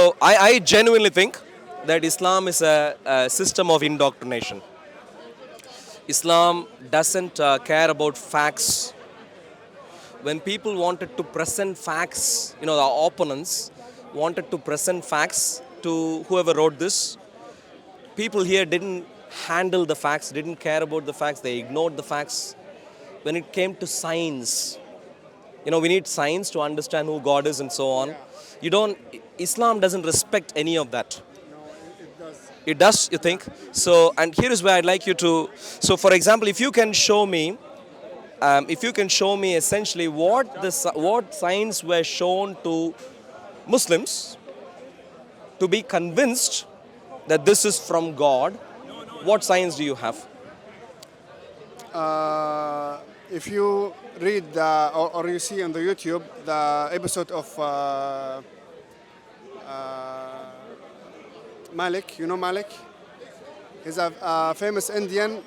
So I genuinely think that Islam is a system of indoctrination. Islam doesn't care about facts. When people wanted to present facts, the opponents wanted to present facts to whoever wrote this, people here didn't handle the facts, didn't care about the facts, they ignored the facts. When it came to science, we need science to understand who God is and so on. Islam doesn't respect any of that. It does, you think? So, and here is where I'd like you to, so for example, if you can show me essentially what signs were shown to Muslims to be convinced that this is from God, what signs do you have? If you read or you see on the YouTube the episode of Malik, Malik? He's a famous Indian.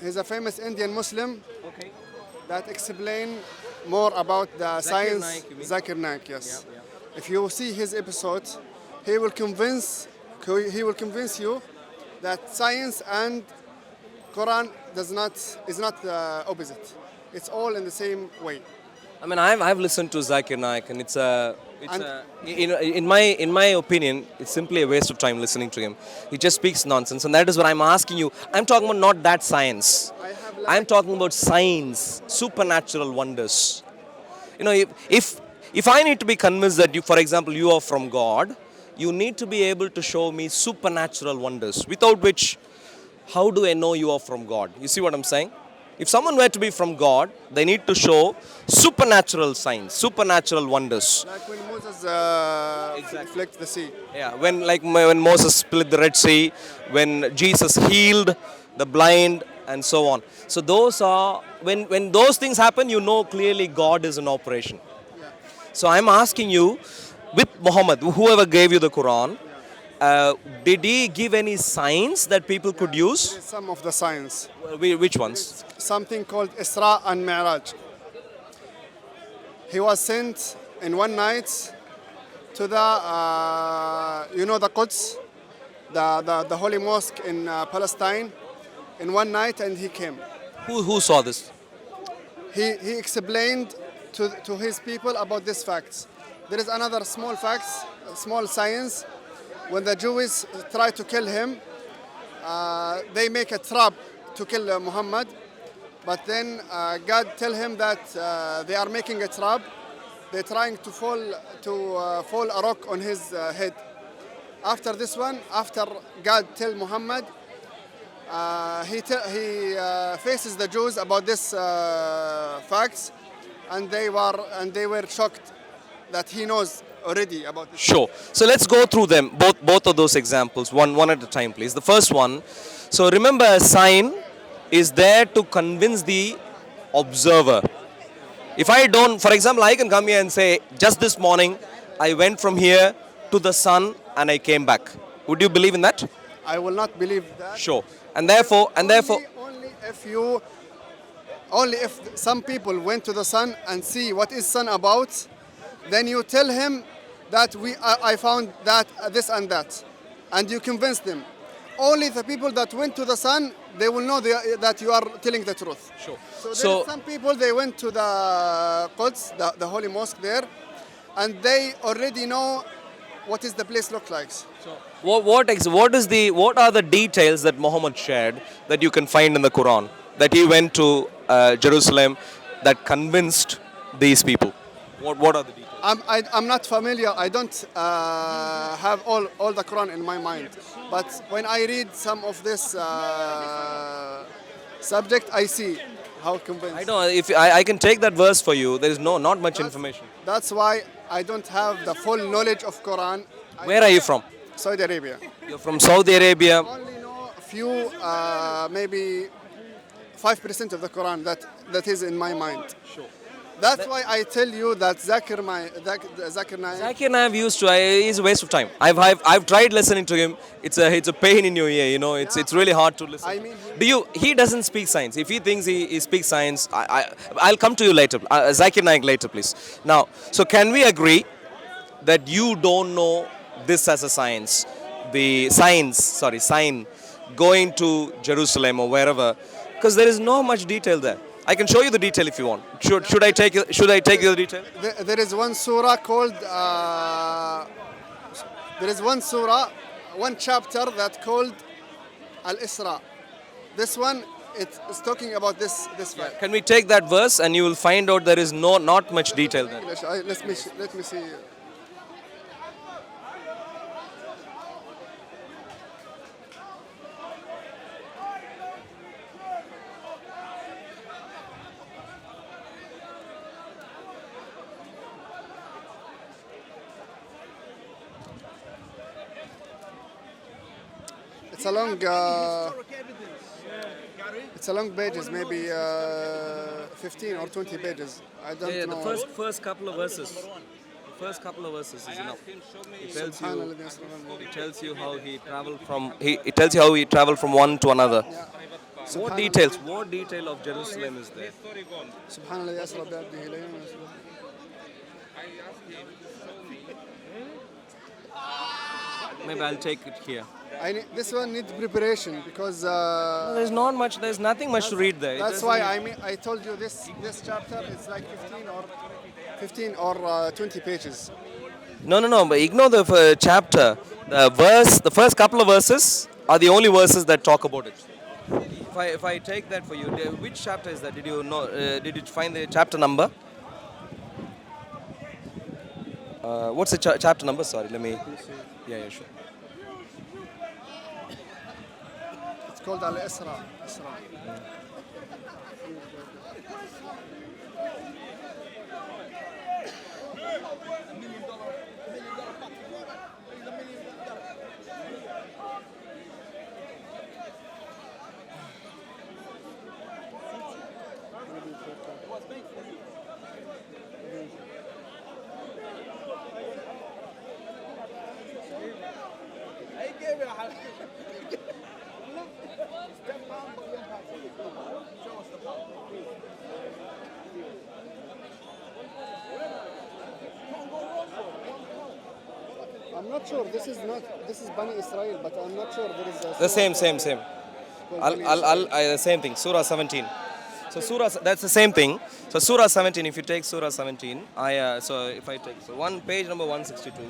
He's a famous Indian Muslim. Okay. That explain more about the science. Naik, you mean? Zakir Naik, yes. Yeah. If you see his episode, he will convince you that science and Quran is not opposite. It's all in the same way. I mean, I've listened to Zakir Naik, and in my opinion, it's simply a waste of time listening to him. He just speaks nonsense, and that is what I'm asking you. I'm talking about not that science. I'm talking about signs, supernatural wonders. If I need to be convinced that for example, you are from God, you need to be able to show me supernatural wonders, without which, how do I know you are from God? You see what I'm saying? If someone were to be from God, they need to show supernatural signs, supernatural wonders. Like when Moses split the sea. Yeah, when Moses split the Red Sea, when Jesus healed the blind, and so on. So those are, when those things happen, you know clearly God is in operation. Yeah. So I'm asking you, with Muhammad, whoever gave you the Quran, did he give any signs that people could use? Some of the signs. Which ones? Something called Isra and Mi'raj. He was sent in one night to the Quds, the holy mosque in Palestine, in one night, and he came. Who saw this? He explained to his people about these facts. There is another small science. When the Jews try to kill him, they make a trap to kill Muhammad. But then God tell him that they are making a trap. They're trying to fall a rock on his head. After this one, after God tell Muhammad, he faces the Jews about this facts, and they were shocked that he knows already about this. Sure. So let's go through them, both of those examples, one at a time, please. The first one. So remember, a sign is there to convince the observer. If I don't, for example, I can come here and say, just this morning, I went from here to the sun and I came back. Would you believe in that? I will not believe that. Sure. And therefore, only if some people went to the sun and see what is sun about, then you tell him that I found that this and that, and you convince them. Only the people that went to the sun, they will know that you are telling the truth. Sure. So some people, they went to the Quds, the holy mosque there, and they already know what is the place look like. So what are the details that Muhammad shared that you can find in the Quran, that he went to Jerusalem, that convinced these people? What are the details? I'm not familiar. I don't have all the Quran in my mind. But when I read some of this subject, I see how convinced. I know. If I can take that verse for you, there is not much information. That's why I don't have the full knowledge of Quran. Where are you from? Saudi Arabia. You're from Saudi Arabia. I only know a few, maybe 5% of the Quran that is in my mind. Sure. That's why I tell you that Zakir Naik is a waste of time. I've tried listening to him. It's a pain in your ear. It's really hard to listen. I mean, he doesn't speak science. If he thinks he speaks science, I'll come to you later. Zakir Naik later, please. Now, so can we agree that you don't know this as a science. The sign going to Jerusalem or wherever, because there is no much detail there. I can show you the detail if you want. Should I take you the detail? There is one surah called. There is one surah, one chapter that called Al-Isra. This one, it's talking about this fact. Can we take that verse and you will find out there is not much detail there. Let me see. It's a long. It's a long pages, maybe 15 or 20 pages. I don't know. The first couple of verses. The first couple of verses is enough. It tells you how he traveled from. It tells you how he traveled from one to another. What details? What detail of Jerusalem is there? Maybe I'll take it here. This one needs preparation because There's not much. There's nothing much to read there. that's why I told you this chapter is like 15 or 20 pages. No. But ignore the chapter. The first couple of verses are the only verses that talk about it. If I take that for you, which chapter is that? Did you know? Did you find the chapter number? What's the chapter number? Sorry, let me. Yeah, sure. It's called Al-Isra. I'm not sure. This is Bani Israel, but I'm not sure there is a The same. The same thing. Surah 17. So that's the same thing. So Surah 17. If you take Surah 17, so if I take one page number 162.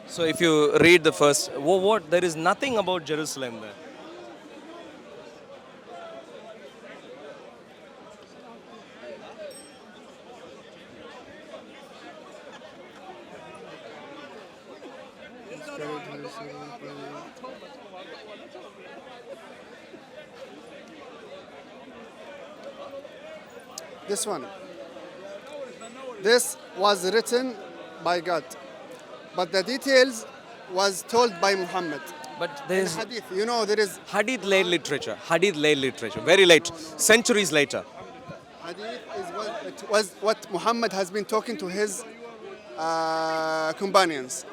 So if you read the first, what there is nothing about Jerusalem there. This one. This was written by God, but the details was told by Muhammad. But there's Hadith, you know, there is Hadith late literature, very late, centuries later. Hadith was what Muhammad has been talking to his companions.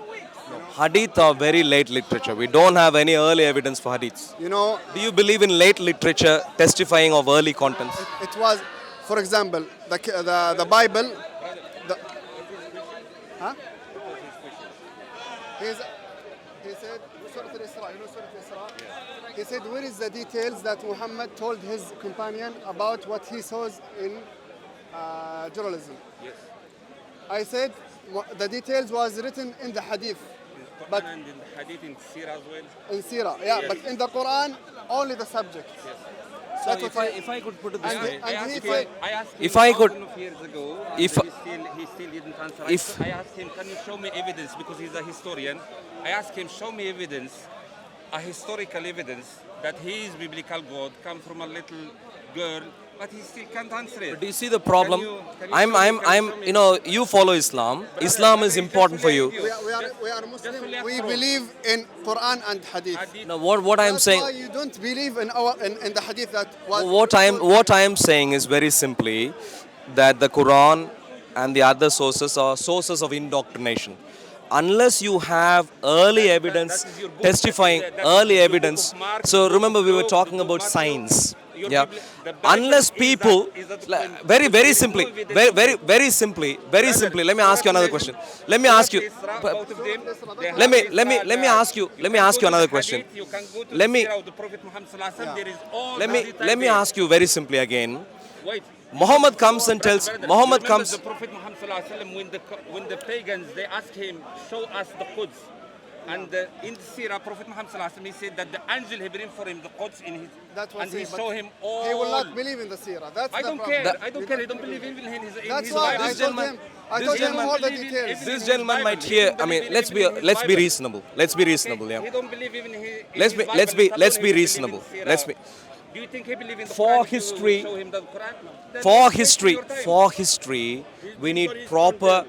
Hadith are very late literature. We don't have any early evidence for hadiths. You know, Do you believe in late literature testifying of early contents? it was, for example, the Bible. Huh? He said, Surah Al-Isra, you know Surah Al-Isra? He said, where is the details that Muhammad told his companion about what he saw in journalism? Yes. I said, the details was written in the Hadith. But And in the hadith in Sirah as well. in Sirah, yeah, but in the Quran, only the subject. So That's what if I could put it this And way, and he said, I asked him If I could- a couple of years ago, if- and he still didn't answer. if- I asked him, can you show me evidence, because he's a historian. I asked him, show me evidence, a historical evidence that his biblical God come from a little girl, but he still can't answer it. do you see the problem? Can you show me? You follow Islam. Islam is important for you. we are Muslim. We believe in Quran and Hadith. Now, what I'm That's saying, why you don't believe in the Hadith that was. what I'm saying is very simply that the Quran and the other sources are sources of indoctrination. Unless you have early evidence that is your book. testifying, That is early your book evidence. of Mark, So book of remember, we were Luke, talking book of about Matthew. signs. your Yeah. Bible, the Bible Unless people, is that very, very there is simply, no evidence very, of very, it. very simply, very simply. Let me ask you another question. Let me ask you. Both of them, they Let me, have let me, Isra let me there. ask you. Let me can ask go you to another the question. Hadith, you can go to Let the me, Sirah of the Prophet Muhammad sallallahu alaihi wasallam. There is all let the me, detail let me there. ask you very simply again. Wait. Muhammad comes and tells. Brother, Muhammad you remember comes. the Prophet Muhammad sallallahu alaihi wasallam when the pagans they asked him, show us the Quds. And in the Sirah, Prophet Muhammad sallallahu alaihi wasallam, he said that the angel he bring for him the Quds in his, That was and he it, but show him all. He will not believe in the seerah. That's I the don't problem. care. I don't care. He don't believe even in his. That's his why Bible. I told him. I this told him gentleman- all the believe in details. everything. This in gentleman his might Bible. hear. He don't I mean, believe let's be, even in his let's be Bible. reasonable. Let's be reasonable. He Yeah. don't believe even in his. Let's in be, his let's Bible, be, let let's alone be he believe in reasonable. Sirah. Let's be. Do you think he believe in the For Quran if you history- show him the Quran? Then For he's wasting history, your time. for history, we need proper,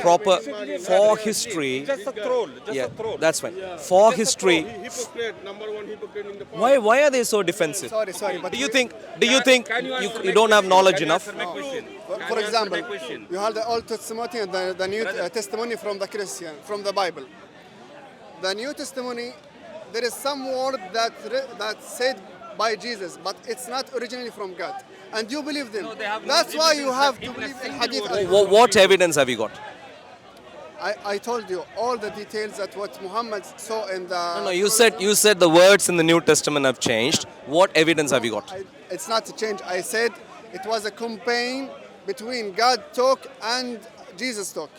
proper. Exactly, For brother. history, Just a troll. Just yeah, a troll. that's fine. For Just a history, Hypocrite, number one hypocrite in the past. why are they so defensive? Sorry, but Do you think Can you, answer you my don't have question? knowledge Can you enough? answer my question? For Can you answer example, my question? you have the Old Testament and the New Brother. Testimony from the Christian, from the Bible. The New Testimony, there is some word that said by Jesus, but it's not originally from God. And you believe them. No, they have no That's why you evidence have that to even a believe in single Hadith. word as is well. What evidence have you got? I told you all the details that what Muhammad saw in the. No, you said the words in the New Testament have changed. What evidence have you got? It's not a change. I said it was a campaign between God talk and Jesus talk.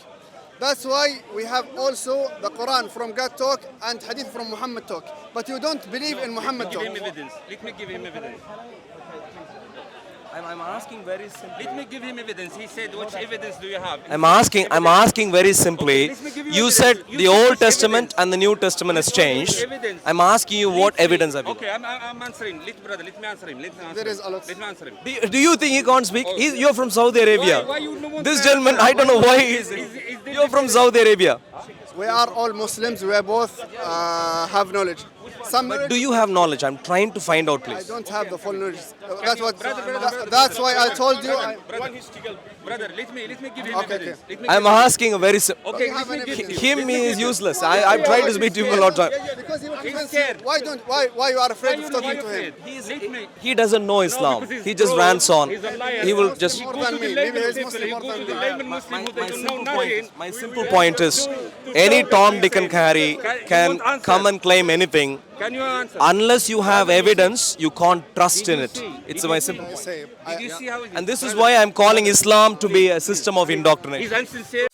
That's why we have also the Quran from God talk and Hadith from Muhammad talk. But you don't believe in Muhammad Give talk. him evidence. Let me give him evidence. I'm asking very simply. Let me give him evidence. He said, which evidence do you have? I'm asking very simply. Okay, let me give you You evidence. said You the said Old which Testament evidence? and the New Testament has Which one is changed. evidence? I'm asking you what Let me- evidence have you Okay, got? I'm answering. Let me answer him. Let me answer There him. is a lot. Let me answer him. Do you think he can't speak? Oh, You're from Saudi Arabia. Why you no one This can gentleman, answer? I don't know why he is. Is there You're from difference? Saudi Arabia. We are all Muslims. We are both have knowledge. Some But knowledge. do you have knowledge? I'm trying to find out, I please. don't have the full knowledge. That's what. Brother, That's why I told you. Brother, let me give him Okay, evidence. Let me I'm give him- asking a very Okay, You have let me an give evidence. him. him is useless. I've tried to speak to him a lot of times. Because he will He's convince scared. you. Why you are afraid of Why talking you to him? afraid? Let me. He doesn't know Islam. because he's He just troll, rants on. he's a liar. He will Muslim just. He more goes than to the me. layman Maybe he's people, Muslim he more goes than to the me. layman Muslim who they don't know nothing. My simple point is, any Tom, Dick and Harry can come and claim anything. Can you answer? Unless you have evidence, you can't trust Did in you it. see? It's Did my you simple see? point. Say, Did you see how he And this is why I'm calling Islam to be a system of indoctrination. He's insincere.